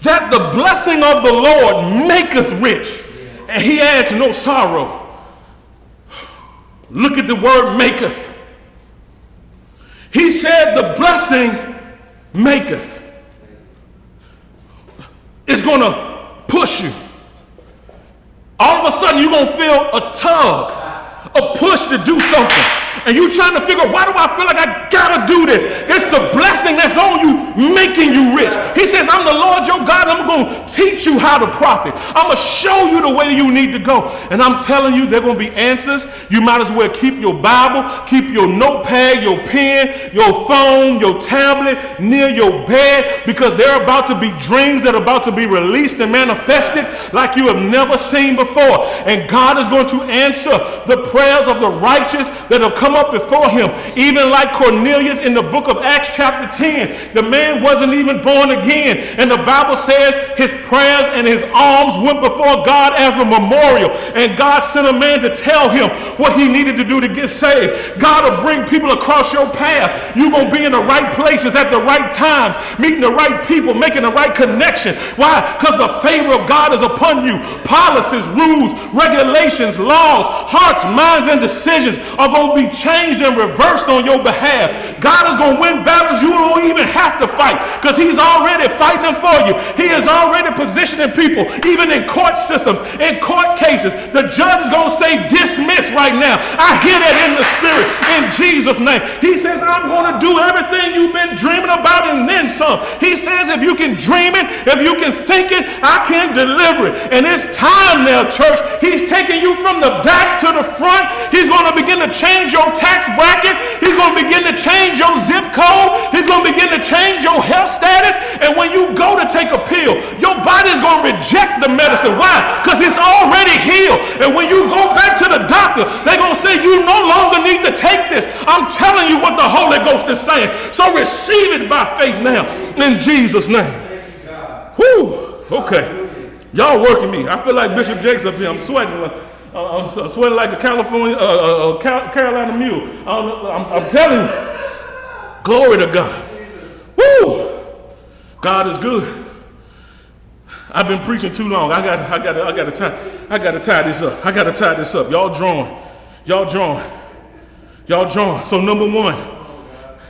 that the blessing of the Lord maketh rich, and he adds no sorrow. Look at the word maketh. He said the blessing maketh. It's going to push you. All of a sudden, you're going to feel a tug, a push to do something. And you trying to figure out, why do I feel like I gotta do this? It's the blessing that's on you, making you rich. He says, I'm the Lord your God. I'm going to teach you how to profit. I'm going to show you the way you need to go. And I'm telling you, there are going to be answers. You might as well keep your Bible, keep your notepad, your pen, your phone, your tablet near your bed, because there are about to be dreams that are about to be released and manifested like you have never seen before. And God is going to answer the prayers of the righteous that have come up before him. Even like Cornelius in the book of Acts chapter 10, the man wasn't even born again, and the Bible says his prayers and his alms went before God as a memorial, and God sent a man to tell him what he needed to do to get saved. God will bring people across your path. You're going to be in the right places at the right times, meeting the right people, making the right connection. Why? Because the favor of God is upon you. Policies, rules, regulations, laws, hearts, minds, and decisions are going to be changed and reversed on your behalf. God is going to win battles you don't even have to fight, because he's already fighting them for you. He is already positioning people, even in court systems, in court cases. The judge is going to say dismiss right now. I hear that in the spirit, in Jesus' name. He says, I'm going to do everything you've been dreaming about and then some. He says, if you can dream it, if you can think it, I can deliver it. And it's time now, church. He's taking you from the back to the front. He's going to begin to change your tax bracket. He's going to begin to change your zip code. He's going to begin to change your health status. And when you go to take a pill, your body is going to reject the medicine. Why? Because it's already healed. And when you go back to the doctor, they're going to say you no longer need to take this. I'm telling you what the Holy Ghost is saying. So receive it by faith now in Jesus' name. Whew. Okay. Y'all working me. I feel like Bishop Jakes up here. I'm sweating. I'm sweating like a Carolina mule. I'm telling you. Glory to God. Woo! God is good. I've been preaching too long. I got to tie this up. I got to tie this up. Y'all drawing. So number one.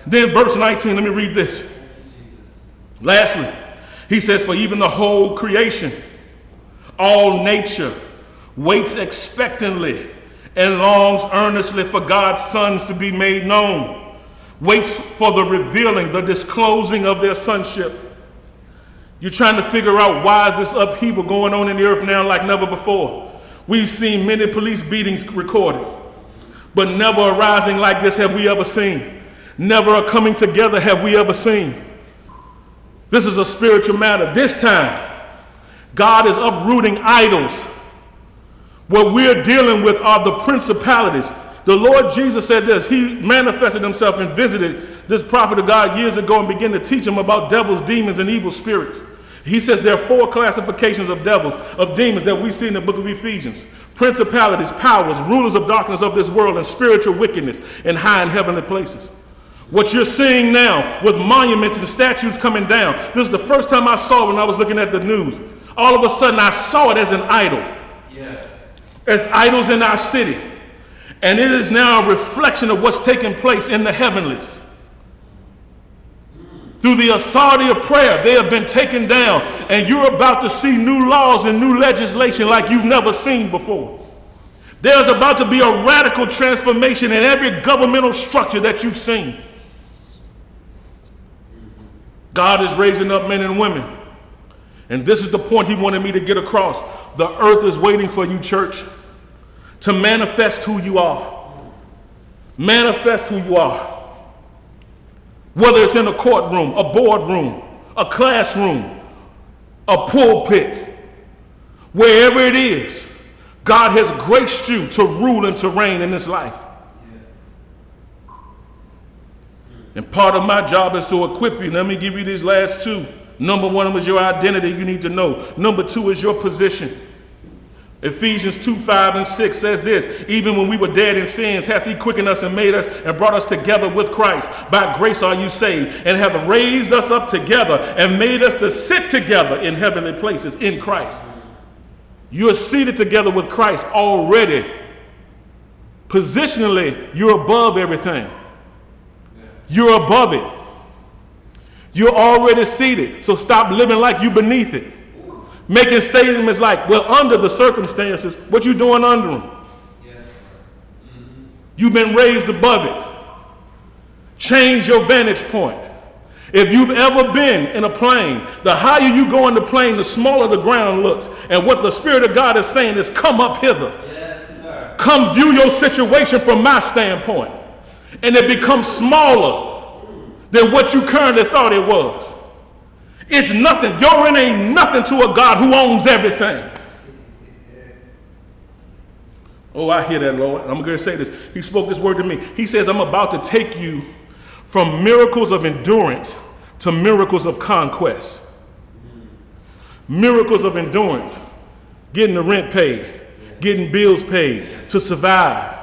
Then verse 19, let me read this. Lastly, he says, for even the whole creation, all nature, waits expectantly and longs earnestly for God's sons to be made known. Waits for the revealing, the disclosing of their sonship. You're trying to figure out, why is this upheaval going on in the earth now like never before? We've seen many police beatings recorded, but never a rising like this have we ever seen. Never a coming together have we ever seen. This is a spiritual matter. This time, God is uprooting idols. What we're dealing with are the principalities. The Lord Jesus said this. He manifested himself and visited this prophet of God years ago and began to teach him about devils, demons, and evil spirits. He says there are 4 classifications of devils, of demons that we see in the book of Ephesians. Principalities, powers, rulers of darkness of this world, and spiritual wickedness in high and heavenly places. What you're seeing now with monuments and statues coming down, this is the first time I saw it when I was looking at the news. All of a sudden I saw it as an idol. Yeah. As idols in our city. And it is now a reflection of what's taking place in the heavenlies. Through the authority of prayer, they have been taken down. And you're about to see new laws and new legislation like you've never seen before. There's about to be a radical transformation in every governmental structure that you've seen. God is raising up men and women. And this is the point he wanted me to get across. The earth is waiting for you, church, to manifest who you are. Manifest who you are. Whether it's in a courtroom, a boardroom, a classroom, a pulpit, wherever it is, God has graced you to rule and to reign in this life. And part of my job is to equip you. Let me give you these last 2. Number 1 is your identity you need to know. Number 2 is your position. Ephesians 2:5-6 says this, even when we were dead in sins, hath he quickened us and made us and brought us together with Christ. By grace are you saved, and hath raised us up together and made us to sit together in heavenly places in Christ. You are seated together with Christ already. Positionally, you're above everything. You're above it. You're already seated. So stop living like you're beneath it. Making statements like, well, under the circumstances, what you doing under them? You've been raised above it. Change your vantage point. If you've ever been in a plane, the higher you go in the plane, the smaller the ground looks. And what the Spirit of God is saying is, come up hither. Yes, sir. Come view your situation from my standpoint. And it becomes smaller than what you currently thought it was. It's nothing. Your end ain't nothing to a God who owns everything. Oh, I hear that, Lord. I'm going to say this. He spoke this word to me. He says, I'm about to take you from miracles of endurance to miracles of conquest. Miracles of endurance. Getting the rent paid. Getting bills paid. To survive.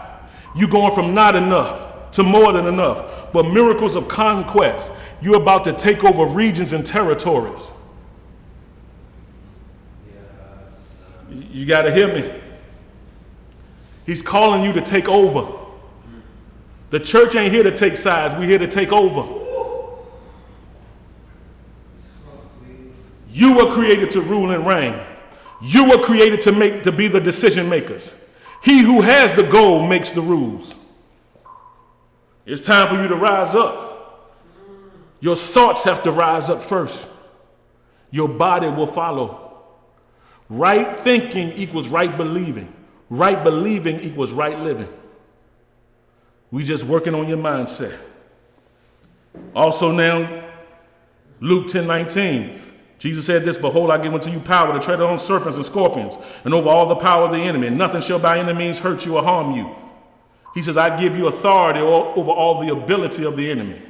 You going from not enough to more than enough. But miracles of conquest. You're about to take over regions and territories. Yes. You got to hear me. He's calling you to take over. The church ain't here to take sides. We're here to take over. You were created to rule and reign. You were created to be the decision makers. He who has the goal makes the rules. It's time for you to rise up. Your thoughts have to rise up first. Your body will follow. Right thinking equals right believing. Right believing equals right living. We just working on your mindset. Also now, Luke 10:19, Jesus said this, behold, I give unto you power to tread on serpents and scorpions and over all the power of the enemy, and nothing shall by any means hurt you or harm you. He says, I give you authority over all the ability of the enemy.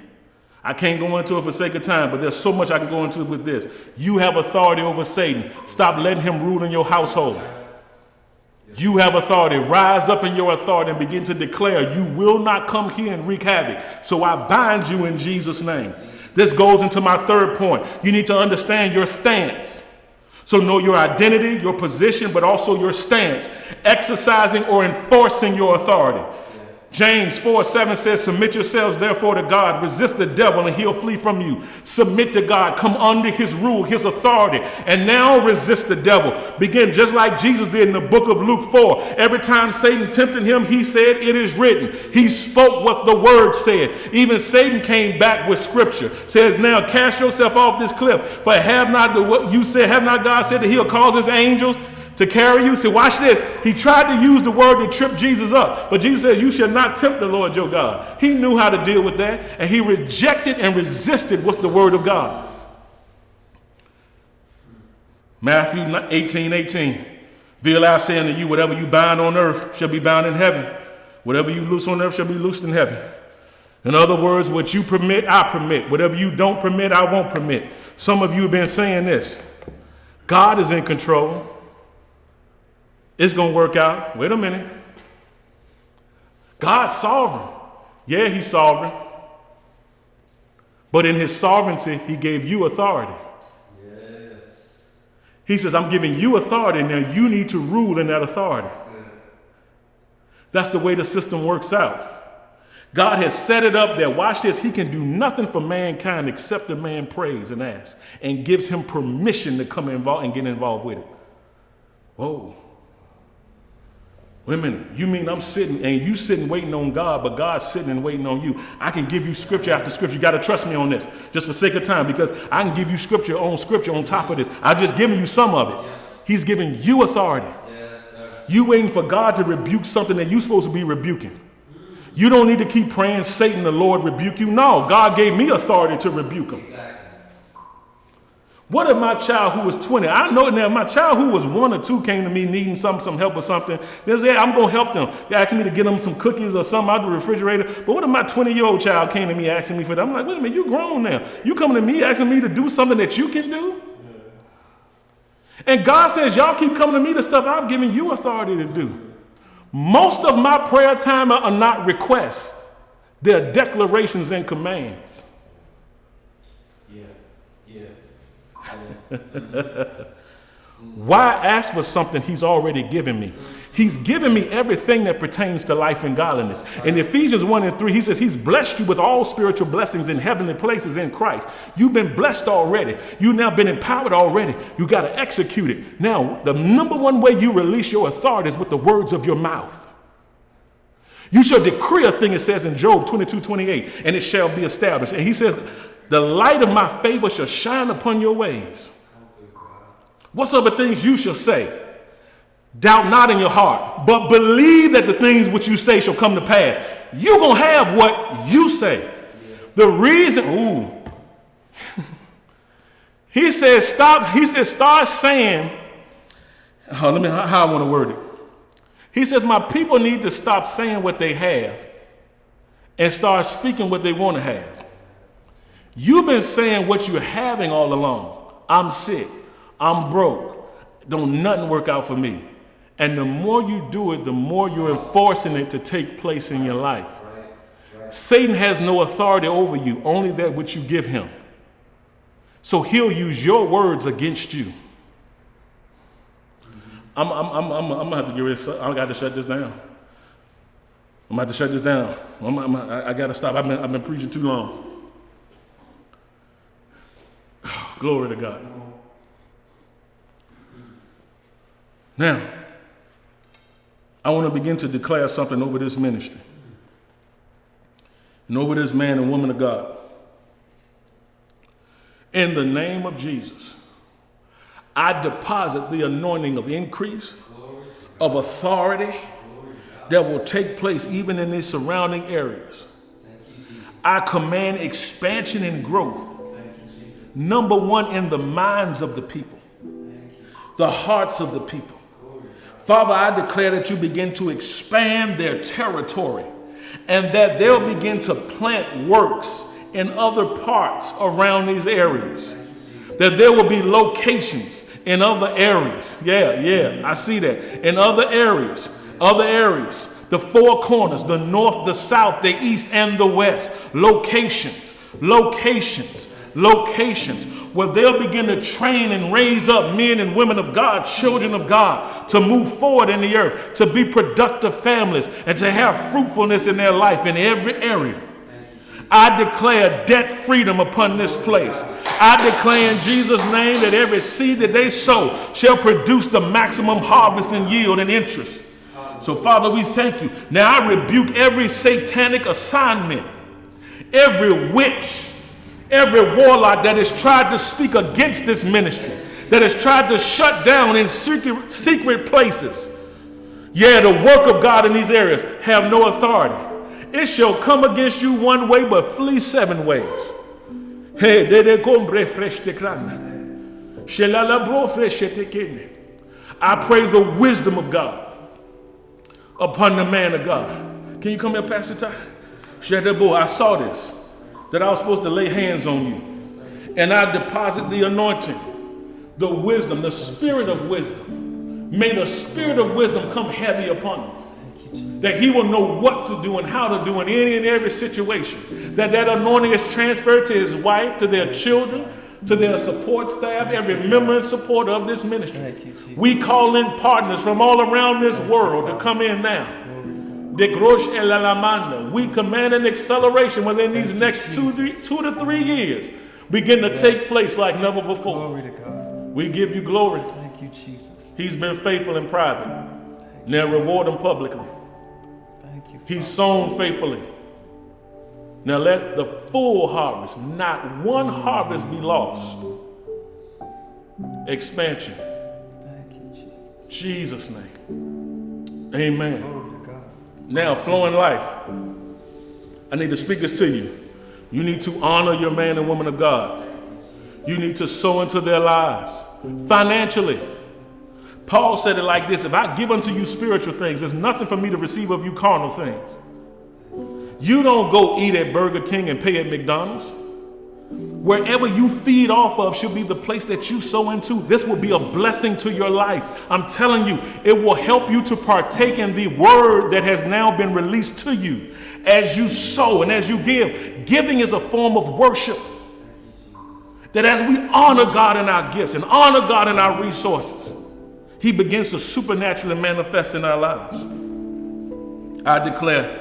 I can't go into it for sake of time, but there's so much I can go into with this. You have authority over Satan. Stop letting him rule in your household. You have authority. Rise up in your authority and begin to declare you will not come here and wreak havoc. So I bind you in Jesus' name. This goes into my third point. You need to understand your stance. So know your identity, your position, but also your stance. Exercising or enforcing your authority. James 4:7 says, submit yourselves therefore to God, resist the devil and he'll flee from you. Submit to God, come under his rule, his authority, and now resist the devil. Begin just like Jesus did in the book of Luke 4. Every time Satan tempted him, he said, it is written. He spoke what the word said. Even Satan came back with scripture. Says, now cast yourself off this cliff, for have not God said that he'll cause his angels to carry you? See, watch this. He tried to use the word to trip Jesus up. But Jesus says, you shall not tempt the Lord your God. He knew how to deal with that. And he rejected and resisted with the word of God. Matthew 18:18. Verily I say unto you, whatever you bind on earth shall be bound in heaven. Whatever you loose on earth shall be loosed in heaven. In other words, what you permit, I permit. Whatever you don't permit, I won't permit. Some of you have been saying this. God is in control. It's going to work out. Wait a minute. God's sovereign. Yeah, he's sovereign. But in his sovereignty, he gave you authority. Yes. He says, I'm giving you authority. Now you need to rule in that authority. That's the way the system works out. God has set it up there. Watch this. He can do nothing for mankind except the man prays and asks and gives him permission to come involved and get involved with it. Whoa. Wait a minute, you mean I'm sitting and you sitting waiting on God, but God's sitting and waiting on you. I can give you scripture after scripture. You got to trust me on this, just for sake of time, because I can give you scripture on top of this. I've just given you some of it. He's giving you authority. Yes, sir. You waiting for God to rebuke something that you're supposed to be rebuking. You don't need to keep praying, Satan, the Lord, rebuke you. No, God gave me authority to rebuke him. Exactly. What if my child who was 20, I know now my child who was 1 or 2 came to me needing some help or something. They say, I'm going to help them. They asked me to get them some cookies or something out of the refrigerator. But what if my 20-year-old child came to me asking me for that? I'm like, wait a minute, you grown now. You coming to me asking me to do something that you can do? Yeah. And God says, y'all keep coming to me to stuff I've given you authority to do. Most of my prayer time are not requests. They're declarations and commands. Why ask for something he's already given me? He's given me everything that pertains to life and godliness. In Ephesians 1:3, he says he's blessed you with all spiritual blessings in heavenly places in Christ. You've been blessed already. You've now been empowered already. You got to execute it. Now, the number one way you release your authority is with the words of your mouth. You shall decree a thing, it says in Job 22:28, and it shall be established. And he says, the light of my favor shall shine upon your ways. Whatsoever things you shall say, doubt not in your heart, but believe that the things which you say shall come to pass. You're going to have what you say. The reason, he says, start saying, how I want to word it. He says, my people need to stop saying what they have and start speaking what they want to have. You've been saying what you're having all along. I'm sick. I'm broke. Don't nothing work out for me. And the more you do it, the more you're enforcing it to take place in your life. Satan has no authority over you, only that which you give him. So he'll use your words against you. I'm gonna have to get rid of. I got to shut this down. I'm gonna have to shut this down. I gotta stop. I've been preaching too long. Glory to God. Now, I want to begin to declare something over this ministry and over this man and woman of God. In the name of Jesus, I deposit the anointing of increase, of authority that will take place even in these surrounding areas. I command expansion and growth. Number one, in the minds of the people, the hearts of the people. Father, I declare that you begin to expand their territory and that they'll begin to plant works in other parts around these areas. That there will be locations in other areas. Yeah, I see that. In other areas, the four corners, the north, the south, the east, and the west. Locations, where they'll begin to train and raise up men and women of God, children of God, to move forward in the earth, to be productive families, and to have fruitfulness in their life in every area. I declare debt freedom upon this place. I declare in Jesus' name that every seed that they sow shall produce the maximum harvest and yield and interest. So, Father, we thank you. Now I rebuke every satanic assignment, every witch, every warlock that has tried to speak against this ministry, that has tried to shut down in secret places. Yeah, the work of God in these areas have no authority. It shall come against you one way, but flee 7 ways. I pray the wisdom of God upon the man of God. Can you come here, Pastor Ty? I saw this, that I was supposed to lay hands on you. And I deposit the anointing, the wisdom, the spirit of wisdom. May the spirit of wisdom come heavy upon him. That he will know what to do and how to do in any and every situation. That anointing is transferred to his wife, to their children, to their support staff, every member and supporter of this ministry. We call in partners from all around this world to come in now. We command an acceleration within these next 2 to 3 years begin to take place like never before. We give you glory. Thank you, Jesus. He's been faithful in private. Now reward him publicly. He's sown faithfully. Now let the full harvest, not one harvest, be lost. Expansion. Thank you, Jesus. Jesus' name. Amen. Now, flowing life. I need to speak this to you. You need to honor your man and woman of God. You need to sow into their lives financially. Paul said it like this: if I give unto you spiritual things, there's nothing for me to receive of you carnal things. You don't go eat at Burger King and pay at McDonald's. Wherever you feed off of should be the place that you sow into. This will be a blessing to your life. I'm telling you, it will help you to partake in the word that has now been released to you. As you sow and as you give, giving is a form of worship. That as we honor God in our gifts and honor God in our resources, he begins to supernaturally manifest in our lives. I declare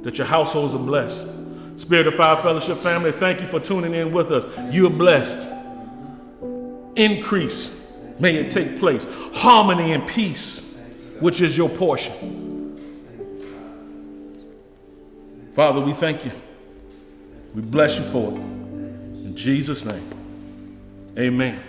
that your households are blessed. Spirit of Fire Fellowship family, thank you for tuning in with us. You are blessed. Increase, may it take place. Harmony and peace, which is your portion. Father, we thank you. We bless you for it. In Jesus' name, amen.